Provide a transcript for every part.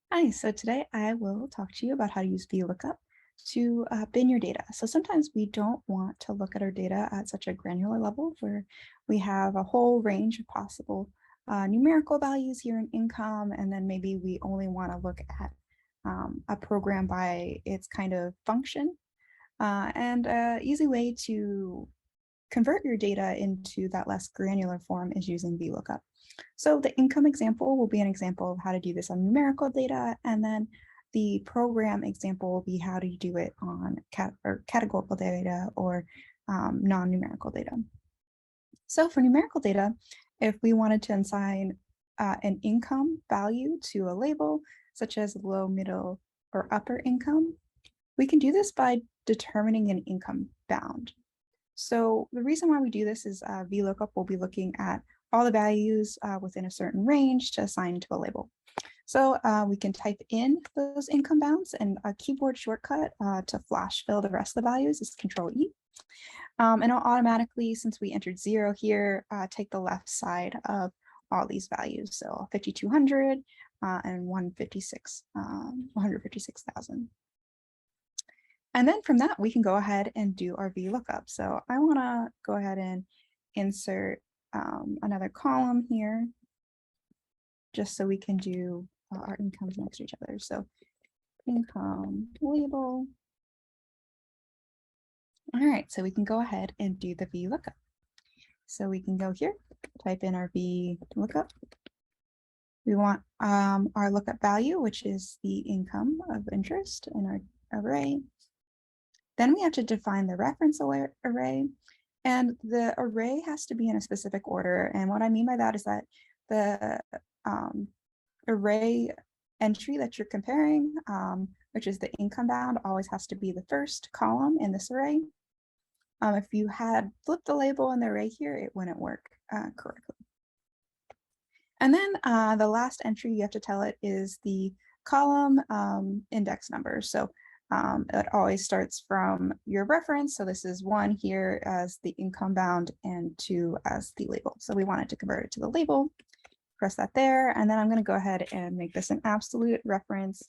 Hi, so today I will talk to you about how to use VLOOKUP to bin your data. So sometimes we don't want to look at our data at such a granular level where we have a whole range of possible numerical values here in income, and then maybe we only want to look at a program by its kind of function. And an easy way to convert your data into that less granular form is using VLOOKUP. So the income example will be an example of how to do this on numerical data, and then the program example will be how to do it on categorical data or non-numerical data. So for numerical data, if we wanted to assign an income value to a label, such as low, middle, or upper income, we can do this by determining an income bound. So the reason why we do this is VLOOKUP will be looking at all the values within a certain range to assign to a label. So we can type in those income bounds, and a keyboard shortcut to flash fill the rest of the values is Control-E. And it'll automatically, since we entered 0 here, take the left side of all these values. So 5,200 and 156,000. And then from that, we can go ahead and do our VLOOKUP. So I want to go ahead and insert another column here, just so we can do our incomes next to each other. So income label. All right, so we can go ahead and do the VLOOKUP. So we can go here, type in our VLOOKUP. We want our lookup value, which is the income of interest in our array. Then we have to define the reference array, and the array has to be in a specific order. And what I mean by that is that the array entry that you're comparing, which is the income bound, always has to be the first column in this array. If you had flipped the label in the array here, it wouldn't work correctly. And then the last entry you have to tell it is the column index number. So it always starts from your reference. So this is 1 here as the income bound and 2 as the label. So we wanted to convert it to the label, press that there. And then I'm going to go ahead and make this an absolute reference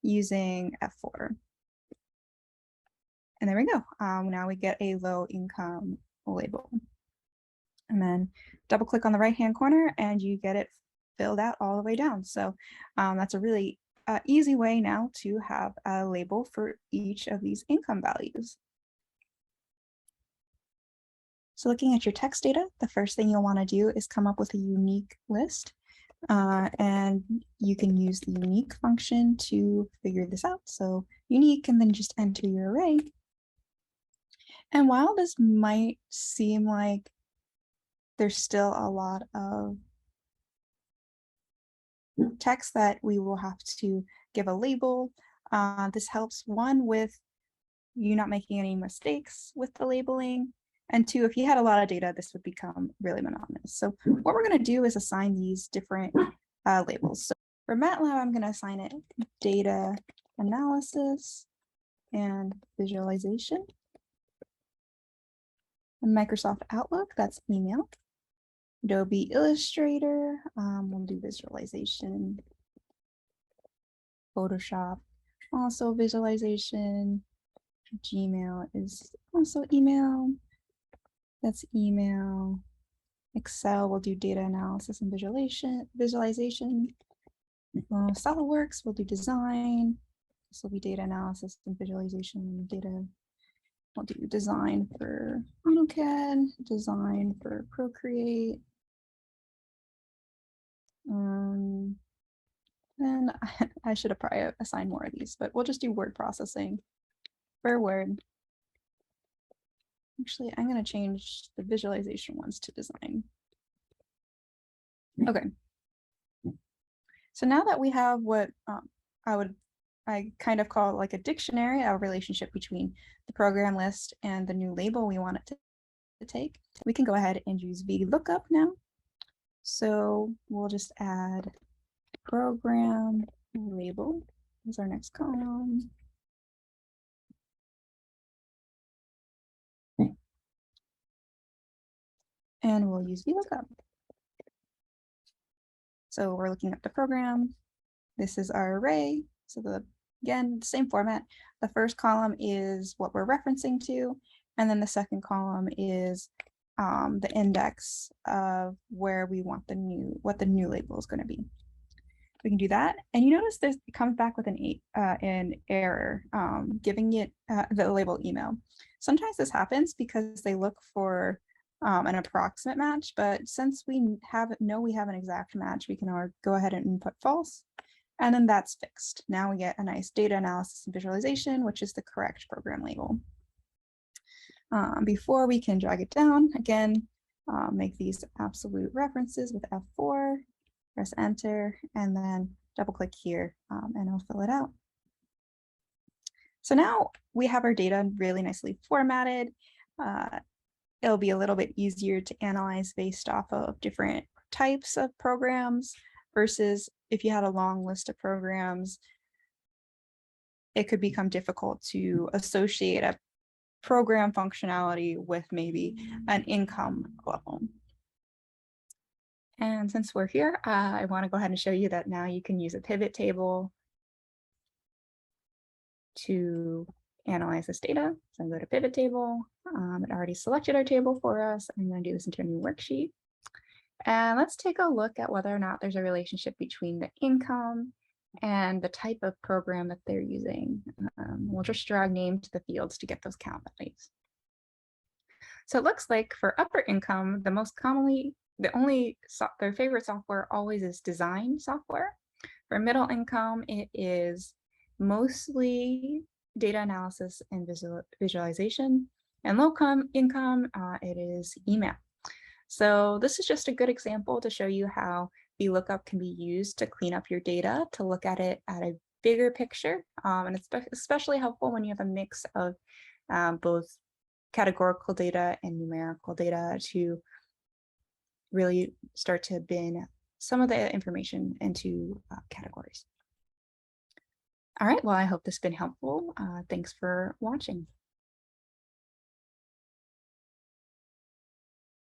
using F4. And there we go. Now we get a low income label. And then double click on the right-hand corner and you get it filled out all the way down. So that's a really easy way now to have a label for each of these income values. So looking at your text data, the first thing you'll want to do is come up with a unique list. And you can use the unique function to figure this out. So unique, and then just enter your array. And while this might seem like there's still a lot of text that we will have to give a label, this helps, one, with you not making any mistakes with the labeling, and 2, if you had a lot of data, this would become really monotonous. So what we're going to do is assign these different labels. So for MATLAB, I'm going to assign it data analysis and visualization. And Microsoft Outlook, that's email. Adobe Illustrator, we'll do visualization. Photoshop, also visualization. Gmail is also email. That's email. Excel will do data analysis and visualization. SolidWorks will do design. This will be data analysis and visualization. We'll do design for AutoCAD, design for Procreate. Then I should have probably assigned more of these, but we'll just do word processing for Word. Actually, I'm going to change the visualization ones to design. Okay. So now that we have what I kind of call like a dictionary, a relationship between the program list and the new label we want it to take, we can go ahead and use VLOOKUP now. So we'll just add program label as our next column. And we'll use VLOOKUP. So we're looking up the program. this is our array. So again, the same format. The first column is what we're referencing to, and then the second column is the index of where we want what the new label is going to be. We can do that, and you notice it comes back with an error, giving it the label email. Sometimes this happens because they look for an approximate match, but since we know we have an exact match, we can go ahead and input false, and then that's fixed. Now we get a nice data analysis and visualization, which is the correct program label. Before we can drag it down, again, make these absolute references with F4, press enter, and then double click here, and it'll fill it out. So now we have our data really nicely formatted. It'll be a little bit easier to analyze based off of different types of programs versus if you had a long list of programs, it could become difficult to associate a program functionality with maybe an income level. And since we're here, I want to go ahead and show you that now you can use a pivot table to analyze this data. So I go to pivot table. It already selected our table for us. I'm going to do this into a new worksheet. And let's take a look at whether or not there's a relationship between the income and the type of program that they're using. We'll just drag name to the fields to get those count values. So it looks like for upper income, the most commonly, their favorite software always is design software. For middle income, it is mostly data analysis and visualization. And low income, it is email. So this is just a good example to show you how VLOOKUP can be used to clean up your data, to look at it at a bigger picture. And it's especially helpful when you have a mix of both categorical data and numerical data to really start to bin some of the information into categories. All right, well, I hope this has been helpful. Thanks for watching.